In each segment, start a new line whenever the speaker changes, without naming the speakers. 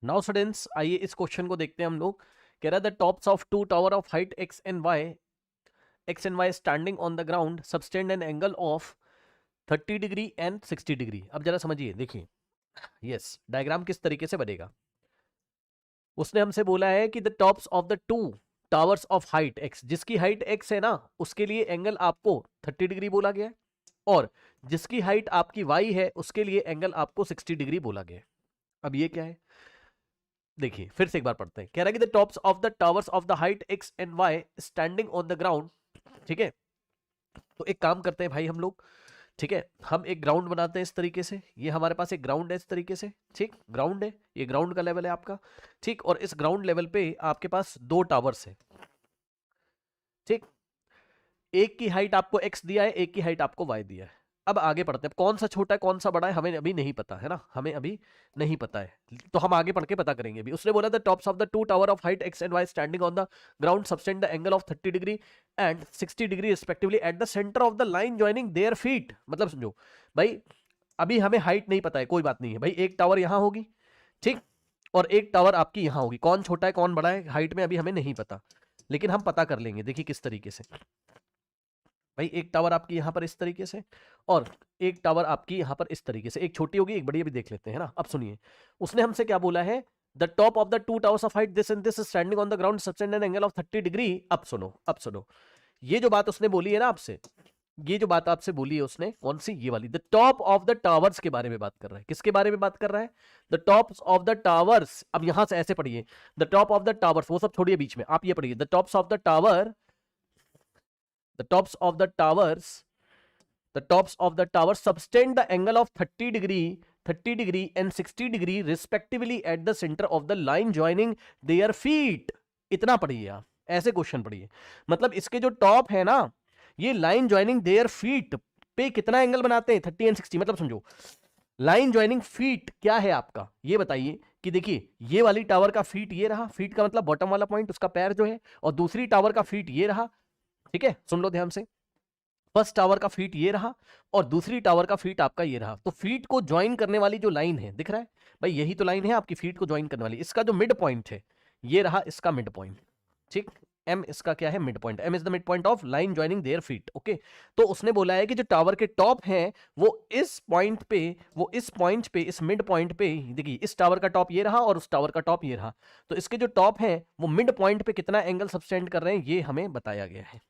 Now students आइए इस question को देखते हैं हम लोग। कह रहा है the tops of two tower of height x and y standing on the ground subtend an angle of 30 degree and 60 degree. अब जरा समझिए, देखिए यस डायग्राम किस तरीके से बनेगा। उसने हमसे बोला है कि the tops of the to towers of height x, जिसकी हाइट एक्स है ना उसके लिए एंगल आपको 30 डिग्री बोला गया है, और जिसकी हाइट आपकी वाई है उसके लिए एंगल आपको 60 डिग्री बोला गया है। अब ये क्या है, देखिए फिर से एक बार पढ़ते हैं। कह रहा है कि the tops of the towers of the height x and y standing on the ground. ठीक है, तो एक काम करते हैं भाई हम लोग, ठीक है, हम एक ग्राउंड बनाते हैं इस तरीके से। ये हमारे पास एक ग्राउंड है इस तरीके से, ठीक, ग्राउंड है, ये ग्राउंड का लेवल है आपका, ठीक, और इस ग्राउंड लेवल पे आपके पास दो टावर्स है, ठीक, एक की हाइट आपको एक्स दिया है, एक की हाइट आपको वाई दिया है। अब आगे पढ़ते हैं, कौन सा छोटा है कौन सा बड़ा है हमें अभी नहीं पता है ना, हमें अभी नहीं पता है, तो हम आगे पढ़ के पता करेंगे अभी। उसने बोला the tops of the two tower of height x and y standing on the ground subtend the angle of 30 degree and 60 degree respectively at the centre of the line joining their feet. मतलब समझो भाई, अभी हमें height नहीं पता है, कोई बात नहीं है भाई, एक टावर यहां होगी, ठीक, और एक टावर आपकी यहां होगी। कौन छोटा है कौन बड़ा है हाइट में अभी हमें नहीं पता, लेकिन हम पता कर लेंगे। देखिए किस तरीके से भाई, एक टावर आपकी यहां पर इस तरीके से, और एक टावर आपकी यहां पर इस तरीके से, एक छोटी होगी एक बड़ी, अभी देख लेते हैं ना। अब सुनिए, उसने हमसे क्या बोला है, the top of the to towers of height this and this standing on the ground subtend an angle of 30 degree. अब सुनो, अब सुनो, ये जो बात उसने बोली है ना आपसे, ये जो बात आपसे बोली है उसने, कौन सी, ये वाली, the top of the towers के बारे में बात कर रहा है। किसके बारे में बात कर रहा है, the top of the towers. अब यहां से ऐसे पढ़िए, the top of the towers, वो सब छोड़िए बीच में, आप ये पढ़िए, the tops of the tower, the tops of the towers, the tops of the tower subtend the angle of 30 degree and 60 degree respectively at the center of the line joining their feet। इतना पढ़िए आप, ऐसे question पढ़िए। मतलब इसके जो top है ना, ये लाइन ज्वाइनिंग देयर फीट पे कितना एंगल बनाते हैं, 30 एंड 60। मतलब समझो, लाइन ज्वाइनिंग फीट क्या है आपका, ये बताइए कि देखिए ये वाली टावर का फीट ये रहा, फीट का मतलब बॉटम वाला पॉइंट, उसका पैर जो है, और दूसरी टावर का फीट ये रहा। ठीक है, सुन लो ध्यान से, फर्स्ट टावर का फीट ये रहा और दूसरी टावर का फीट आपका ये रहा। तो फीट को ज्वाइन करने वाली जो लाइन है, दिख रहा है भाई, यही तो लाइन है आपकी फीट को ज्वाइन करने वाली। इसका जो मिड पॉइंट है ये रहा इसका मिड पॉइंट, ठीक, एम इसका क्या है, mid point, M is the mid point of line joining their feet. Okay, तो उसने बोला है कि जो टावर के टॉप हैं वो इस पॉइंट पे, वो इस पॉइंट पे, इस मिड पॉइंट पे, देखिए इस टावर का टॉप ये रहा और उस टावर का टॉप ये रहा, तो इसके जो टॉप हैं वो मिड पॉइंट पे कितना एंगल सबटेंड कर रहे हैं ये हमें बताया गया है।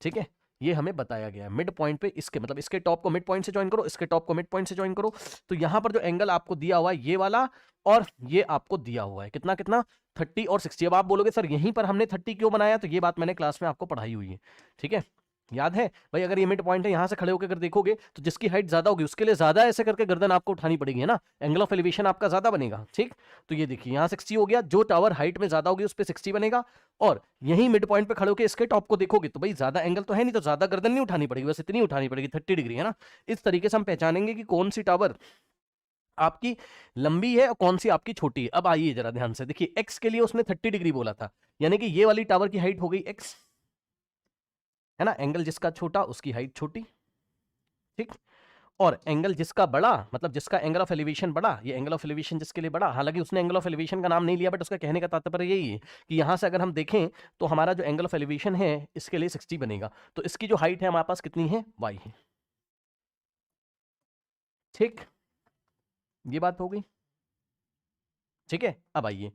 ठीक है, ये हमें बताया गया है मिड पॉइंट पे, इसके मतलब इसके टॉप को मिड पॉइंट से ज्वाइन करो, इसके टॉप को मिड पॉइंट से ज्वाइन करो, तो यहां पर जो एंगल आपको दिया हुआ है ये वाला, और ये आपको दिया हुआ है कितना कितना, 30 और 60। अब आप बोलोगे सर यहीं पर हमने 30 क्यों बनाया, तो ये बात मैंने क्लास में आपको पढ़ाई हुई है, ठीक है, याद है भाई। अगर ये मिड पॉइंट है, यहां से खड़े होकर अगर देखोगे तो जिसकी हाइट ज्यादा होगी उसके लिए ज्यादा ऐसे करके गर्दन आपको उठानी पड़ेगी, है ना, एंगल ऑफ एलिवेशन आपका ज्यादा बनेगा। ठीक, तो ये देखिए यहाँ 60 हो गया, जो टावर हाइट में ज्यादा होगी उस पर 60 बनेगा, और यही मिड पॉइंट पे खड़े होकर इसके टॉप को देखोगे तो भाई ज्यादा एंगल तो है नहीं, तो ज्यादा गर्दन नहीं उठानी पड़ेगी, बस इतनी उठानी पड़ेगी, 30 डिग्री, है ना। इस तरीके से हम पहचानेंगे कि कौन सी टावर आपकी लंबी है और कौन सी आपकी छोटी है। अब आइए जरा ध्यान से देखिए, एक्स के लिए उसने 30 डिग्री बोला था, यानी कि ये वाली टावर की हाइट हो गई एक्स, है ना, एंगल जिसका छोटा उसकी हाइट छोटी, ठीक, और एंगल जिसका बड़ा, मतलब जिसका एंगल ऑफ एलिवेशन बड़ा, ये एंगल ऑफ एलिवेशन जिसके लिए बड़ा, हालांकि उसने एंगल ऑफ एलिवेशन का नाम नहीं लिया, बट उसका कहने का तात्पर्य यही है कि यहां से अगर हम देखें तो हमारा जो एंगल ऑफ एलिवेशन है इसके लिए 60 बनेगा, तो इसकी जो हाइट है हमारे पास कितनी है, y है। ठीक, ये बात हो गई, ठीक है। अब आइए,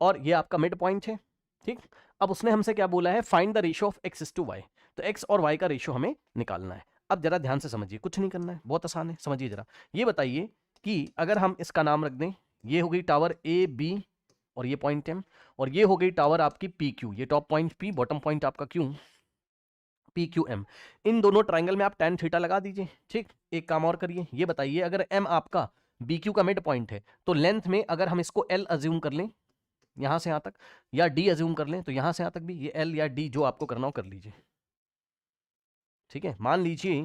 और ये आपका मिड पॉइंट है, ठीक। अब उसने हमसे क्या बोला है, find the ratio of x to y, तो एक्स और वाई का रेशियो हमें निकालना है। अब जरा ध्यान से समझिए, कुछ नहीं करना है, बहुत आसान है, समझिए जरा। ये बताइए कि अगर हम इसका नाम रख दें, ये हो गई टावर ए बी और ये पॉइंट एम, और ये हो गई टावर आपकी पी क्यू, ये top point P, bottom point आपका क्यू, पी क्यू एम। इन दोनों ट्राइंगल में आप tan थीटा लगा दीजिए। ठीक, एक काम और करिए, ये बताइए अगर एम आपका बी क्यू का मिड पॉइंट है तो लेंथ में अगर हम इसको एल अज्यूम कर लें यहां से यहां तक, या डी अज्यूम कर लें, तो यहां से यहां तक भी ये एल या डी जो आपको करना हो कर लीजिए। ठीक है, मान लीजिए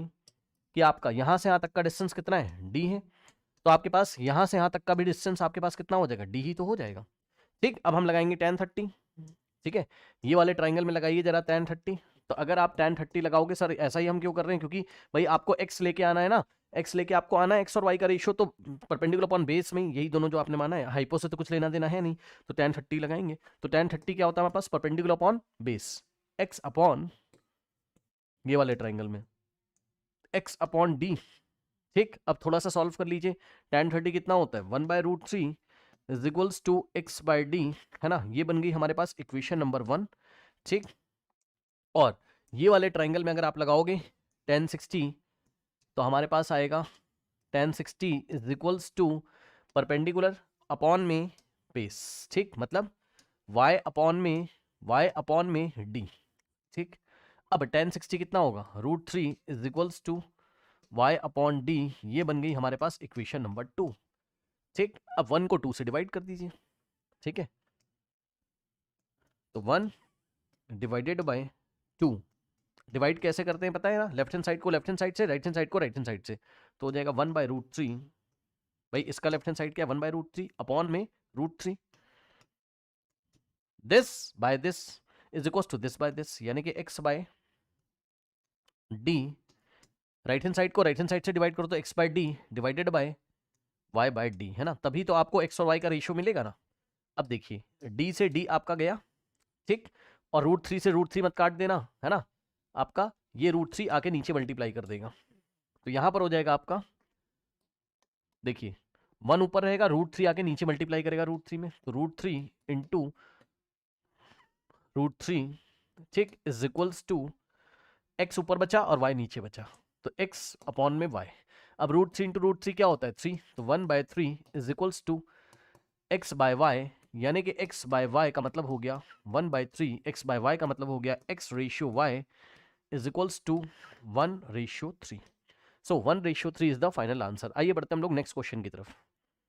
कि आपका यहां से यहां तक का डिस्टेंस कितना है, डी है, तो आपके पास यहां से यहां तक का भी डिस्टेंस आपके पास कितना हो जाएगा, डी ही तो हो जाएगा। ठीक, अब हम लगाएंगे tan 30। ठीक है, ये वाले ट्राइंगल में लगाइए जरा tan 30। तो अगर आप tan 30 लगाओगे, सर ऐसा ही हम क्यों कर रहे हैं, क्योंकि भाई आपको x लेके आना है ना, एक्स लेके आपको आना है, एक्स और वाई का रेशियो तो परपेंडिकुलर अपॉन बेस में यही दोनों जो आपने माना है, हाइपो से तो कुछ लेना देना है नहीं, तो tan 30 लगाएंगे। तो tan 30 क्या होता है हमारे पास, perpendicular upon base, x upon ये वाले ट्राइंगल में एक्स अपॉन डी। ठीक, अब थोड़ा सा सॉल्व कर लीजिए। tan 30 कितना होता है, 1/√3 is equals to x by d, है ना। ये बन गई हमारे पास इक्वेशन नंबर 1। ठीक, और ये वाले ट्राइंगल में अगर आप लगाओगे tan 60 तो हमारे पास आएगा tan 60 is equals to perpendicular upon में बेस। ठीक, मतलब y अपॉन में d। ठीक, अब tan 60 कितना होगा, √3 is equals to y upon d, ये बन गई हमारे पास इक्वेशन नंबर 2। ठीक, अब 1 को 2 से डिवाइड कर दीजिए। ठीक है, तो 1 डिवाइडेड बाय 2, डिवाइड कैसे करते हैं पता है ना, लेफ्ट हैंड साइड को लेफ्ट हैंड साइड से, राइट हैंड साइड को राइट हैंड साइड से, तो हो जाएगा 1/√3, भाई इसका लेफ्ट हैंड साइड क्या है 1/√3 अपॉन में √3, this by this is equal to this by this, यानी कि x by d, right hand side को राइट हैंड साइड से डिवाइड करो तो x by d divided by y by d, है ना, तभी तो आपको x और y का रेशियो मिलेगा ना। अब देखिए d से d आपका गया, ठीक, और √3 से √3 मत काट देना, है ना, आपका ये √3 आके नीचे मल्टीप्लाई कर देगा, तो यहां पर हो जाएगा आपका, देखिए 1 ऊपर रहेगा, √3 आके नीचे मल्टीप्लाई करेगा √3 में, तो √3 इंटू √3, ठीक, इज इक्वल्स टू x ऊपर बचा और y नीचे बचा, तो x अपॉन में y। अब √3 इंटू √3 क्या होता है 3, तो 1/3 is equals to x by y, यानी कि x बाय y का मतलब हो गया 1/3, x बाय y का मतलब हो गया x ratio y is equals to 1/3। So 1/3 is the final answer. आइए बढ़ते हैं हम लोग नेक्स्ट क्वेश्चन की तरफ।